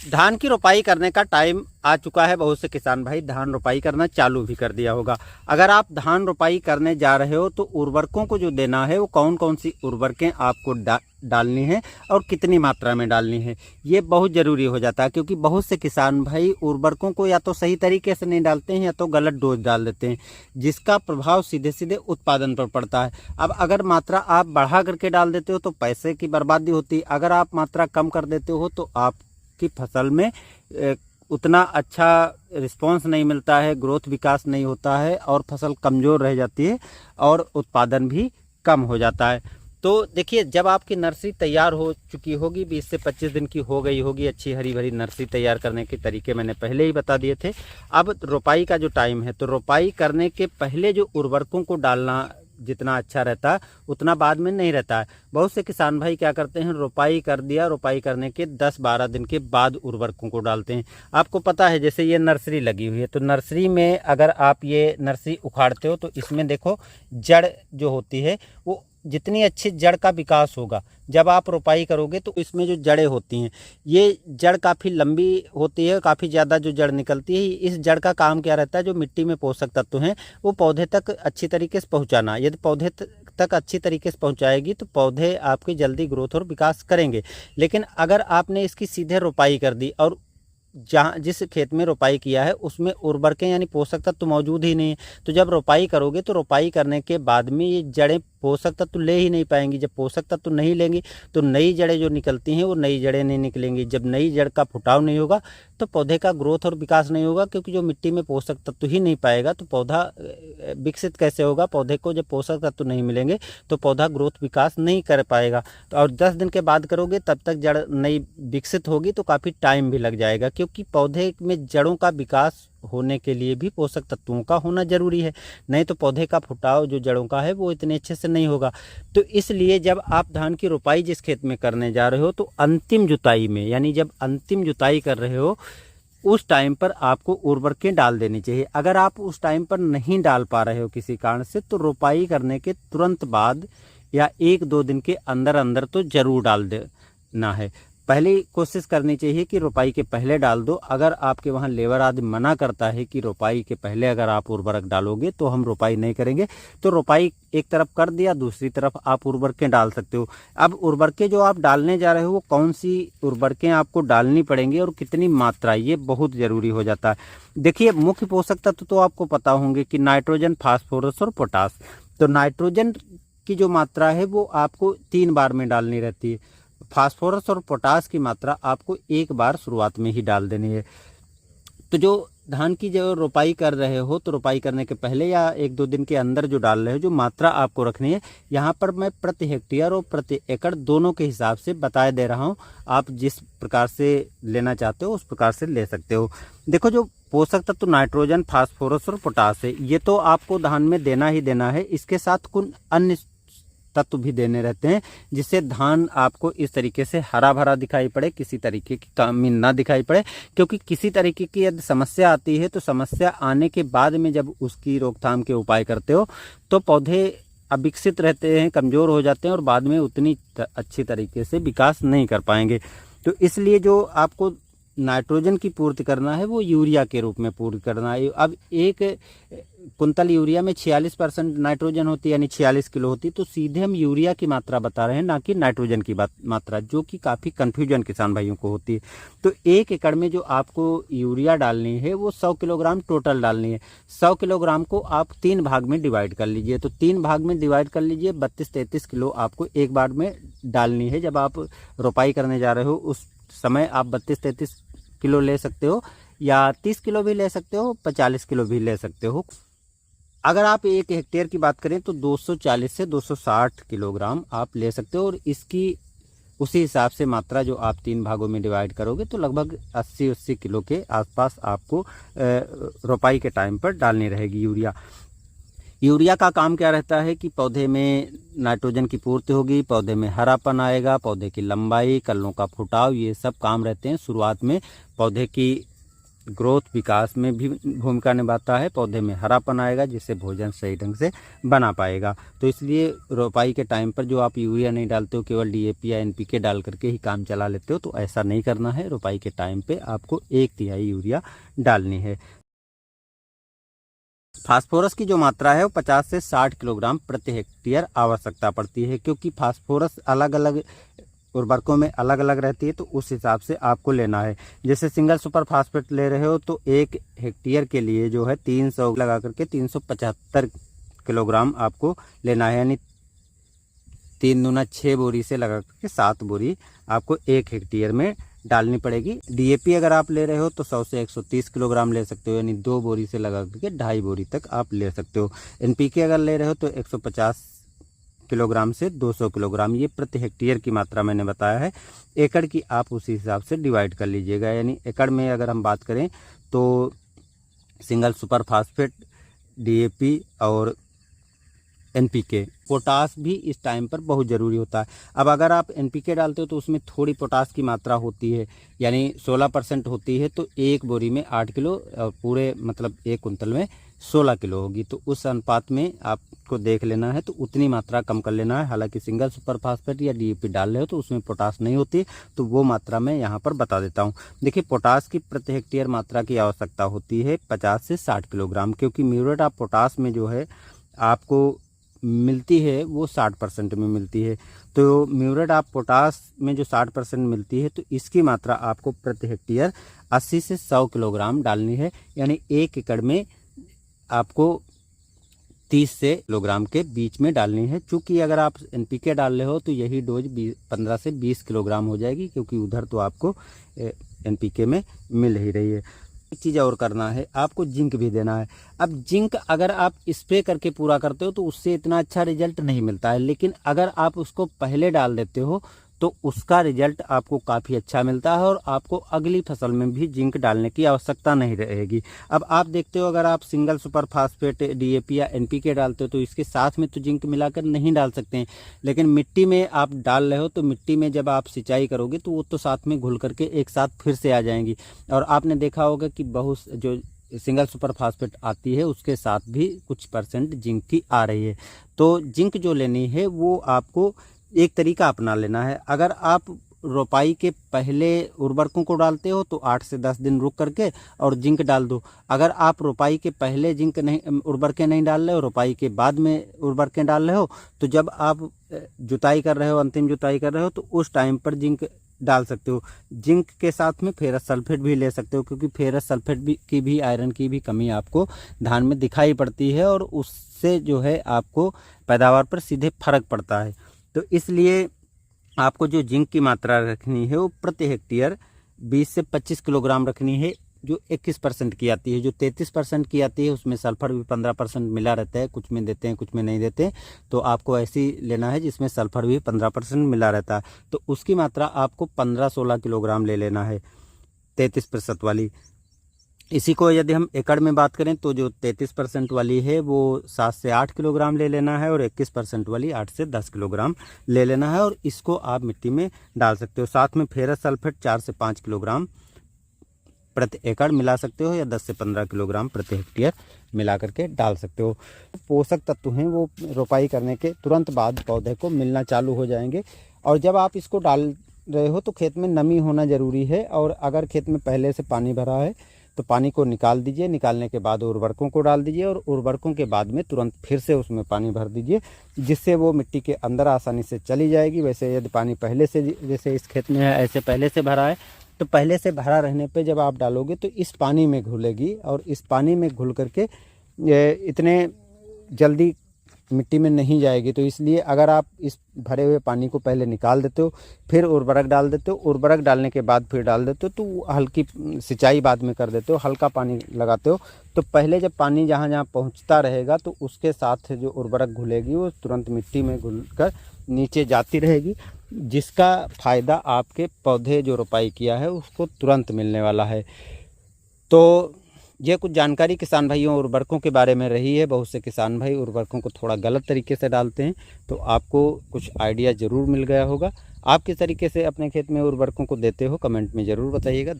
धान की रोपाई करने का टाइम आ चुका है। बहुत से किसान भाई धान रोपाई करना चालू भी कर दिया होगा। अगर आप धान रोपाई करने जा रहे हो तो उर्वरकों को जो देना है वो कौन कौन सी उर्वरकें आपको डालनी है और कितनी मात्रा में डालनी है, ये बहुत ज़रूरी हो जाता है। क्योंकि बहुत से किसान भाई उर्वरकों को या तो सही तरीके से नहीं डालते हैं या तो गलत डोज डाल देते हैं, जिसका प्रभाव सीधे सीधे उत्पादन पर पड़ता है। अब अगर मात्रा आप बढ़ा करके डाल देते हो तो पैसे की बर्बादी होती है, अगर आप मात्रा कम कर देते हो तो आप की फसल में उतना अच्छा रिस्पांस नहीं मिलता है, ग्रोथ विकास नहीं होता है और फसल कमज़ोर रह जाती है और उत्पादन भी कम हो जाता है। तो देखिए, जब आपकी नर्सरी तैयार हो चुकी होगी, 20 से 25 दिन की हो गई होगी, अच्छी हरी भरी नर्सरी तैयार करने के तरीके मैंने पहले ही बता दिए थे। अब रोपाई का जो टाइम है, तो रोपाई करने के पहले जो उर्वरकों को डालना जितना अच्छा रहता है उतना बाद में नहीं रहता है। बहुत से किसान भाई क्या करते हैं, रोपाई कर दिया, रोपाई करने के 10-12 दिन के बाद उर्वरकों को डालते हैं। आपको पता है, जैसे ये नर्सरी लगी हुई है तो नर्सरी में अगर आप ये नर्सरी उखाड़ते हो तो इसमें देखो जड़ जो होती है वो जितनी अच्छी जड़ का विकास होगा, जब आप रोपाई करोगे तो इसमें जो जड़ें होती हैं ये जड़ काफ़ी लंबी होती है, काफ़ी ज़्यादा जो जड़ निकलती है। इस जड़ का काम क्या रहता है, जो मिट्टी में पोषक तत्व हैं वो पौधे तक अच्छी तरीके से पहुंचाना। यदि पौधे तक अच्छी तरीके से पहुंचाएगी तो पौधे आपके जल्दी ग्रोथ और विकास करेंगे। लेकिन अगर आपने इसकी सीधे रोपाई कर दी और जहाँ जिस खेत में रोपाई किया है उसमें उर्वरकें यानी पोषक तत्व मौजूद ही नहीं है, तो जब रोपाई करोगे तो रोपाई करने के बाद में ये जड़ें पोषक तत्व ले ही नहीं पाएंगी। जब पोषक तत्व नहीं लेंगी तो नई जड़ें जो निकलती हैं वो नई जड़ें नहीं निकलेंगी। जब नई जड़ का फुटाव नहीं होगा तो पौधे का ग्रोथ और विकास नहीं होगा, क्योंकि जो मिट्टी में पोषक तत्व ही नहीं पाएगा तो पौधा विकसित कैसे होगा। पौधे को जब पोषक तत्व नहीं मिलेंगे तो पौधा ग्रोथ विकास नहीं कर पाएगा। तो और 10 दिन के बाद करोगे तब तक जड़ नई विकसित होगी तो काफ़ी टाइम भी लग जाएगा, क्योंकि पौधे में जड़ों का विकास होने के लिए भी पोषक तत्वों का होना जरूरी है, नहीं तो पौधे का फुटाव जो जड़ों का है वो इतने अच्छे से नहीं होगा। तो इसलिए जब आप धान की रोपाई जिस खेत में करने जा रहे हो तो अंतिम जुताई में, यानी जब अंतिम जुताई कर रहे हो उस टाइम पर आपको उर्वरकें डाल देनी चाहिए। अगर आप उस टाइम पर नहीं डाल पा रहे हो किसी कारण से तो रोपाई करने के तुरंत बाद या 1-2 दिन के अंदर अंदर तो ज़रूर डाल देना है। पहले कोशिश करनी चाहिए कि रोपाई के पहले डाल दो। अगर आपके वहाँ लेबर आदि मना करता है कि रोपाई के पहले अगर आप उर्वरक डालोगे तो हम रोपाई नहीं करेंगे, तो रोपाई एक तरफ कर दिया, दूसरी तरफ आप उर्वरकें डाल सकते हो। अब उर्वरकें जो आप डालने जा रहे हो वो कौन सी उर्वरकें आपको डालनी पड़ेंगी और कितनी मात्रा, ये बहुत ज़रूरी हो जाता है। देखिए, मुख्य पोषक तत्व तो आपको पता होंगे कि नाइट्रोजन, फास्फोरस और पोटास। तो नाइट्रोजन की जो मात्रा है वो आपको 3 बार में डालनी रहती है। फास्फोरस और पोटास की मात्रा आपको 1 बार शुरुआत में ही डाल देनी है। तो जो धान की जो रोपाई कर रहे हो तो रोपाई करने के पहले या 1-2 दिन के अंदर जो डाल रहे हो, जो मात्रा आपको रखनी है, यहाँ पर मैं प्रति हेक्टेयर और प्रति एकड़ दोनों के हिसाब से बताए दे रहा हूँ। आप जिस प्रकार से लेना चाहते हो उस प्रकार से ले सकते हो। देखो, जो पोषक तत्व नाइट्रोजन, फास्फोरस और पोटास है ये तो आपको धान में देना ही देना है। इसके साथ कुछ अन्य तत्व भी देने रहते हैं जिससे धान आपको इस तरीके से हरा भरा दिखाई पड़े, किसी तरीके की कमी ना दिखाई पड़े। क्योंकि किसी तरीके की यदि समस्या आती है तो समस्या आने के बाद में जब उसकी रोकथाम के उपाय करते हो तो पौधे अविकसित रहते हैं, कमज़ोर हो जाते हैं और बाद में उतनी अच्छी तरीके से विकास नहीं कर पाएंगे। तो इसलिए जो आपको नाइट्रोजन की पूर्ति करना है वो यूरिया के रूप में पूर्ति करना है। अब 1 कुंतल यूरिया में 46% नाइट्रोजन होती है, यानी 46 किलो होती है। तो सीधे हम यूरिया की मात्रा बता रहे हैं, ना कि नाइट्रोजन की मात्रा, जो कि काफ़ी कन्फ्यूजन किसान भाइयों को होती है। तो 1 एकड़ में जो आपको यूरिया डालनी है वो 100 किलोग्राम टोटल डालनी है। 100 किलोग्राम को आप 3 भाग में डिवाइड कर लीजिए। तो 3 भाग में डिवाइड कर लीजिए, 32-33 किलो आपको एक बार में डालनी है। जब आप रोपाई करने जा रहे हो उस समय आप 32-33 किलो ले सकते हो या 30 किलो भी ले सकते हो, 45 किलो भी ले सकते हो। अगर आप 1 हेक्टेयर की बात करें तो 240 से 260 किलोग्राम आप ले सकते हो और इसकी उसी हिसाब से मात्रा जो आप 3 भागों में डिवाइड करोगे तो लगभग 80-80 किलो के आसपास आपको रोपाई के टाइम पर डालनी रहेगी यूरिया। यूरिया का काम क्या रहता है कि पौधे में नाइट्रोजन की पूर्ति होगी, पौधे में हरापन आएगा, पौधे की लंबाई, कलियों का फुटाव, ये सब काम रहते हैं शुरुआत में पौधे की ग्रोथ विकास में भी भूमिका निभाता है। पौधे में हरापन आएगा जिससे भोजन सही ढंग से बना पाएगा। तो इसलिए रोपाई के टाइम पर जो आप यूरिया नहीं डालते हो, केवल डीएपी या एनपीके डाल करके ही काम चला लेते हो, तो ऐसा नहीं करना है। रोपाई के टाइम पे आपको 1/3 यूरिया डालनी है। फास्फोरस की जो मात्रा है वो 50 से 60 किलोग्राम प्रति हेक्टेयर आवश्यकता पड़ती है, क्योंकि फास्फोरस अलग अलग उर्वरकों में अलग अलग रहती है, तो उस हिसाब से आपको लेना है। जैसे सिंगल सुपर फास्फेट ले रहे हो तो 1 हेक्टेयर के लिए जो है 300 लगा करके 375 किलोग्राम आपको लेना है, यानी 3 दूना 6 बोरी से लगा करके 7 बोरी आपको 1 हेक्टेयर में डालनी पड़ेगी। डीएपी अगर आप ले रहे हो तो 100 से 130 किलोग्राम ले सकते हो, यानी 2 बोरी से लगा करके 2.5 बोरी तक आप ले सकते हो। एनपीके अगर ले रहे हो तो 150 किलोग्राम से 200 किलोग्राम, ये प्रति हेक्टेयर की मात्रा मैंने बताया है। एकड़ की आप उसी हिसाब से डिवाइड कर लीजिएगा, यानी एकड़ में अगर हम बात करें तो सिंगल सुपर फास्फेट, डीएपी और एनपीके, पोटास भी इस टाइम पर बहुत ज़रूरी होता है। अब अगर आप एनपीके डालते हो तो उसमें थोड़ी पोटास की मात्रा होती है, यानी 16% होती है, तो 1 बोरी में 8 किलो और पूरे मतलब 1 कुंतल में 16 किलो होगी। तो उस अनुपात में आपको देख लेना है, तो उतनी मात्रा कम कर लेना है। हालांकि सिंगल सुपर फास्फेट या डीएपी डाल रहे हो तो उसमें पोटास नहीं होती, तो वो मात्रा मैं यहाँ पर बता देता हूँ। देखिए, पोटास की प्रति हेक्टेयर मात्रा की आवश्यकता होती है 50 से 60 किलोग्राम, क्योंकि म्यूरेट ऑफ पोटास में जो है आपको मिलती है वो 60% में मिलती है। तो म्यूरेट ऑफ पोटास में जो 60% मिलती है, तो इसकी मात्रा आपको प्रति हेक्टेयर 80 से 100 किलोग्राम डालनी है, यानी 1 एकड़ में आपको 30 से किलोग्राम के बीच में डालनी है। चूँकि अगर आप एनपीके डाल रहे हो तो यही डोज 15 से 20 किलोग्राम हो जाएगी, क्योंकि उधर तो आपको एनपीके में मिल ही रही है। एक चीज़ और करना है, आपको जिंक भी देना है। अब जिंक अगर आप स्प्रे करके पूरा करते हो तो उससे इतना अच्छा रिजल्ट नहीं मिलता है, लेकिन अगर आप उसको पहले डाल देते हो तो उसका रिजल्ट आपको काफ़ी अच्छा मिलता है और आपको अगली फसल में भी जिंक डालने की आवश्यकता नहीं रहेगी। अब आप देखते हो, अगर आप सिंगल सुपर फास्फेट, डीएपी या एनपीके डालते हो तो इसके साथ में तो जिंक मिलाकर नहीं डाल सकते हैं, लेकिन मिट्टी में आप डाल रहे हो तो मिट्टी में जब आप सिंचाई करोगे तो वो तो साथ में घुल करके एक साथ फिर से आ जाएंगी। और आपने देखा होगा कि बहुत जो सिंगल सुपर फास्फेट आती है उसके साथ भी कुछ % जिंक की आ रही है। तो जिंक जो लेनी है वो आपको एक तरीका अपना लेना है। अगर आप रोपाई के पहले उर्वरकों को डालते हो तो 8 से 10 दिन रुक करके और जिंक डाल दो। अगर आप रोपाई के पहले जिंक नहीं, उर्वरकें नहीं डाल रहे हो, रोपाई के बाद में उर्वरकें डाल रहे हो, तो जब आप जुताई कर रहे हो, अंतिम जुताई कर रहे हो, तो उस टाइम पर जिंक डाल सकते हो। जिंक के साथ में फेरस सल्फेट भी ले सकते हो, क्योंकि फेरस सल्फेट की भी आयरन की भी कमी आपको धान में दिखाई पड़ती है और उससे जो है आपको पैदावार पर सीधे फर्क पड़ता है। तो इसलिए आपको जो जिंक की मात्रा रखनी है वो प्रति हेक्टेयर 20 से 25 किलोग्राम रखनी है, जो 21% की आती है। जो 33% की आती है उसमें सल्फर भी 15% मिला रहता है, कुछ में देते हैं कुछ में नहीं देते, तो आपको ऐसी लेना है जिसमें सल्फर भी 15% मिला रहता है। तो उसकी मात्रा आपको 15-16 किलोग्राम ले लेना है, 33% वाली। इसी को यदि हम एकड़ में बात करें तो जो 33% वाली है वो 7 से 8 किलोग्राम ले लेना है और 21% वाली 8 से 10 किलोग्राम ले लेना है, और इसको आप मिट्टी में डाल सकते हो। साथ में फेरस सल्फेट 4 से 5 किलोग्राम प्रति एकड़ मिला सकते हो, या 10 से 15 किलोग्राम प्रति हेक्टेयर मिला करके डाल सकते हो। पोषक तत्व हैं वो रोपाई करने के तुरंत बाद पौधे को मिलना चालू हो जाएंगे। और जब आप इसको डाल रहे हो तो खेत में नमी होना ज़रूरी है, और अगर खेत में पहले से पानी भरा है तो पानी को निकाल दीजिए। निकालने के बाद उर्वरकों को डाल दीजिए, और उर्वरकों के बाद में तुरंत फिर से उसमें पानी भर दीजिए, जिससे वो मिट्टी के अंदर आसानी से चली जाएगी। वैसे यदि पानी पहले से, जैसे इस खेत में है ऐसे पहले से भरा है, तो पहले से भरा रहने पे जब आप डालोगे तो इस पानी में घुलेगी, और इस पानी में घुल करके इतने जल्दी मिट्टी में नहीं जाएगी। तो इसलिए अगर आप इस भरे हुए पानी को पहले निकाल देते हो, फिर उर्वरक डाल देते हो, उर्वरक डालने के बाद फिर डाल देते हो, तो हल्की सिंचाई बाद में कर देते हो, हल्का पानी लगाते हो, तो पहले जब पानी जहाँ जहाँ पहुँचता रहेगा तो उसके साथ जो उर्वरक घुलेगी वो तुरंत मिट्टी में घुल कर नीचे जाती रहेगी, जिसका फ़ायदा आपके पौधे जो रोपाई किया है उसको तुरंत मिलने वाला है। तो ये कुछ जानकारी किसान भाइयों उर्वरकों के बारे में रही है। बहुत से किसान भाई उर्वरकों को थोड़ा गलत तरीके से डालते हैं, तो आपको कुछ आइडिया ज़रूर मिल गया होगा। आप किस तरीके से अपने खेत में उर्वरकों को देते हो कमेंट में ज़रूर बताइएगा।